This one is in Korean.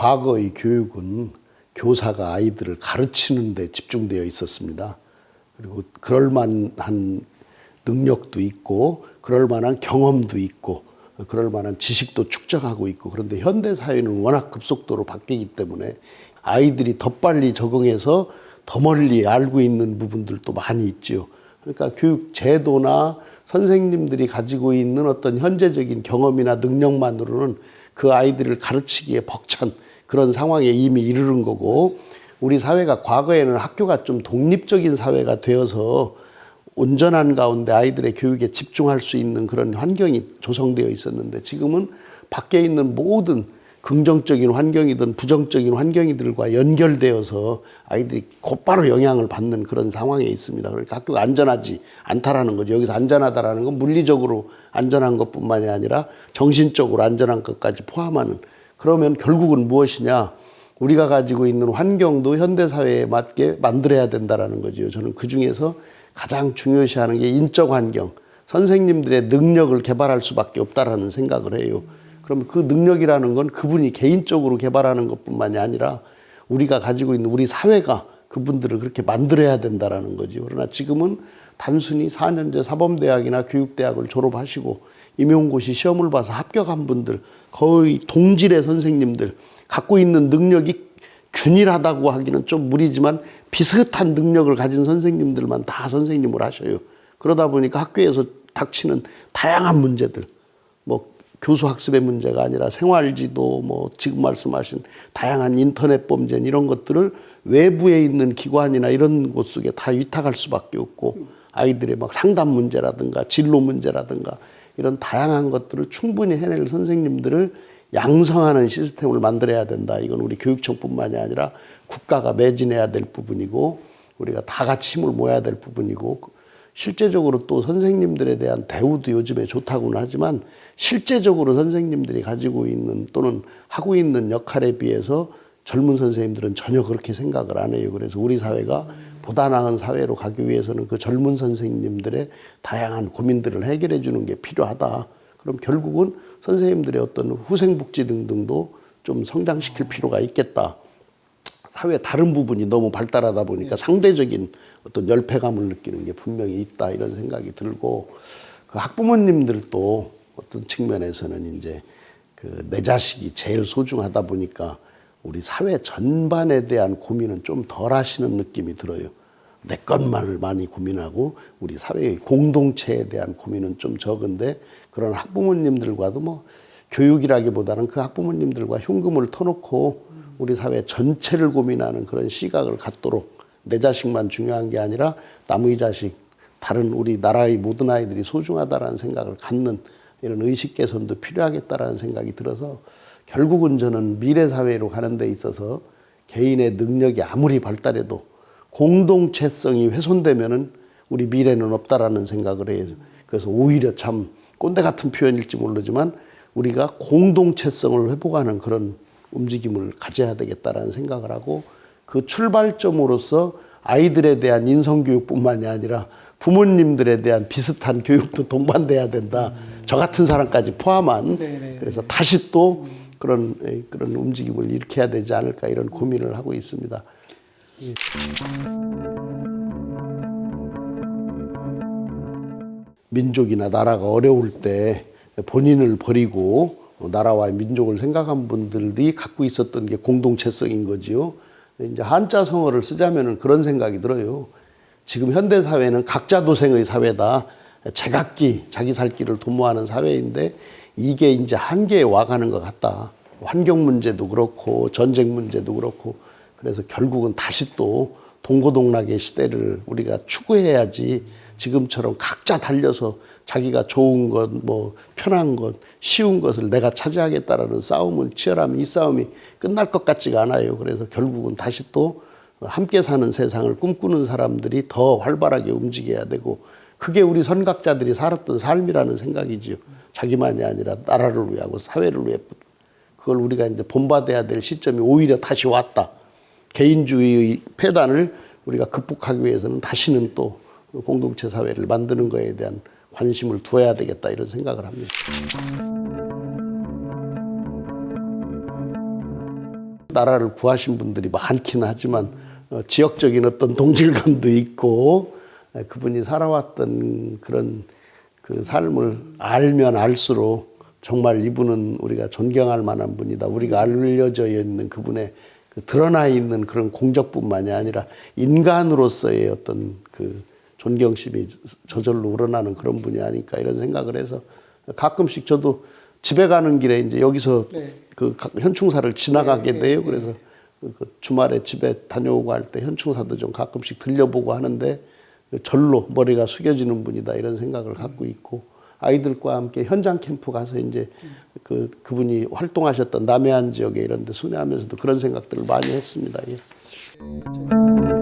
과거의 교육은 교사가 아이들을 가르치는 데 집중되어 있었습니다. 그리고 그럴 만한 능력도 있고 그럴 만한 경험도 있고 그럴 만한 지식도 축적하고 있고, 그런데 현대 사회는 워낙 급속도로 바뀌기 때문에 아이들이 더 빨리 적응해서 더 멀리 알고 있는 부분들도 많이 있지요. 그러니까 교육 제도나 선생님들이 가지고 있는 어떤 현재적인 경험이나 능력만으로는 그 아이들을 가르치기에 벅찬 그런 상황에 이미 이르는 거고, 우리 사회가 과거에는 학교가 좀 독립적인 사회가 되어서 온전한 가운데 아이들의 교육에 집중할 수 있는 그런 환경이 조성되어 있었는데, 지금은 밖에 있는 모든 긍정적인 환경이든 부정적인 환경이들과 연결되어서 아이들이 곧바로 영향을 받는 그런 상황에 있습니다. 그러니까 학교가 안전하지 않다라는 거죠. 여기서 안전하다라는 건 물리적으로 안전한 것뿐만이 아니라 정신적으로 안전한 것까지 포함하는, 그러면 결국은 무엇이냐, 우리가 가지고 있는 환경도 현대사회에 맞게 만들어야 된다라는 거죠. 저는 그중에서 가장 중요시하는 게 인적 환경, 선생님들의 능력을 개발할 수밖에 없다라는 생각을 해요. 그럼 그 능력이라는 건 그분이 개인적으로 개발하는 것뿐만이 아니라 우리가 가지고 있는 우리 사회가 그분들을 그렇게 만들어야 된다라는 거죠. 그러나 지금은 단순히 4년제 사범대학이나 교육대학을 졸업하시고 임용고시 시험을 봐서 합격한 분들, 거의 동질의 선생님들, 갖고 있는 능력이 균일하다고 하기는 좀 무리지만 비슷한 능력을 가진 선생님들만 다 선생님을 하셔요. 그러다 보니까 학교에서 닥치는 다양한 문제들, 뭐 교수 학습의 문제가 아니라 생활지도, 뭐 지금 말씀하신 다양한 인터넷 범죄, 이런 것들을 외부에 있는 기관이나 이런 곳 속에 다 위탁할 수밖에 없고, 아이들의 막 상담 문제라든가 진로 문제라든가 이런 다양한 것들을 충분히 해낼 선생님들을 양성하는 시스템을 만들어야 된다. 이건 우리 교육청뿐만이 아니라 국가가 매진해야 될 부분이고, 우리가 다 같이 힘을 모아야 될 부분이고, 실제적으로 또 선생님들에 대한 대우도 요즘에 좋다고는 하지만 실제적으로 선생님들이 가지고 있는 또는 하고 있는 역할에 비해서 젊은 선생님들은 전혀 그렇게 생각을 안 해요. 그래서 우리 사회가 보다 나은 사회로 가기 위해서는 그 젊은 선생님들의 다양한 고민들을 해결해 주는 게 필요하다. 그럼 결국은 선생님들의 어떤 후생복지 등등도 좀 성장시킬 필요가 있겠다. 사회 다른 부분이 너무 발달하다 보니까 상대적인 어떤 열패감을 느끼는 게 분명히 있다, 이런 생각이 들고, 그 학부모님들도 어떤 측면에서는 이제 그 내 자식이 제일 소중하다 보니까 우리 사회 전반에 대한 고민은 좀 덜 하시는 느낌이 들어요. 내 것만을 많이 고민하고 우리 사회의 공동체에 대한 고민은 좀 적은데, 그런 학부모님들과도 뭐 교육이라기보다는 그 학부모님들과 흉금을 터놓고 우리 사회 전체를 고민하는 그런 시각을 갖도록, 내 자식만 중요한 게 아니라 남의 자식, 다른 우리 나라의 모든 아이들이 소중하다라는 생각을 갖는 이런 의식 개선도 필요하겠다라는 생각이 들어서, 결국은 저는 미래 사회로 가는 데 있어서 개인의 능력이 아무리 발달해도 공동체성이 훼손되면은 우리 미래는 없다라는 생각을 해요. 그래서 오히려 참 꼰대 같은 표현일지 모르지만 우리가 공동체성을 회복하는 그런 움직임을 가져야 되겠다라는 생각을 하고, 그 출발점으로서 아이들에 대한 인성교육뿐만이 아니라 부모님들에 대한 비슷한 교육도 동반돼야 된다. 저 같은 사람까지 포함한. 그래서 다시 또 그런 움직임을 일으켜야 되지 않을까, 이런 고민을 하고 있습니다. 민족이나 나라가 어려울 때 본인을 버리고 나라와 민족을 생각한 분들이 갖고 있었던 게 공동체성인 거지요. 이제 한자 성어를 쓰자면은 그런 생각이 들어요. 지금 현대 사회는 각자 도생의 사회다. 제각기 자기 살 길을 도모하는 사회인데 이게 이제 한계에 와가는 것 같다. 환경 문제도 그렇고 전쟁 문제도 그렇고, 그래서 결국은 다시 또 동고동락의 시대를 우리가 추구해야지, 지금처럼 각자 달려서 자기가 좋은 것, 뭐 편한 것, 쉬운 것을 내가 차지하겠다라는 싸움을 치열하면 이 싸움이 끝날 것 같지가 않아요. 그래서 결국은 다시 또 함께 사는 세상을 꿈꾸는 사람들이 더 활발하게 움직여야 되고, 그게 우리 선각자들이 살았던 삶이라는 생각이지요. 자기만이 아니라 나라를 위하고 사회를 위해. 그걸 우리가 이제 본받아야 될 시점이 오히려 다시 왔다. 개인주의의 폐단을 우리가 극복하기 위해서는 다시는 또 공동체 사회를 만드는 것에 대한 관심을 두어야 되겠다, 이런 생각을 합니다. 나라를 구하신 분들이 많긴 하지만 지역적인 어떤 동질감도 있고 그분이 살아왔던 그런 그 삶을 알면 알수록 정말 이분은 우리가 존경할 만한 분이다. 우리가 알려져 있는 그분의 그 드러나 있는 그런 공적뿐만이 아니라 인간으로서의 어떤 그 존경심이 저절로 우러나는 그런 분이 아닐까 이런 생각을 해서 가끔씩 저도 집에 가는 길에 이제 여기서 그 현충사를 지나가게 돼요. 그래서 그 주말에 집에 다녀오고 할 때 현충사도 좀 가끔씩 들려보고 하는데 절로 머리가 숙여지는 분이다 이런 생각을 갖고 있고 아이들과 함께 현장 캠프 가서 이제 그분이 활동하셨던 남해안 지역에 이런 데 순회하면서도 그런 생각들을 많이 했습니다. 예.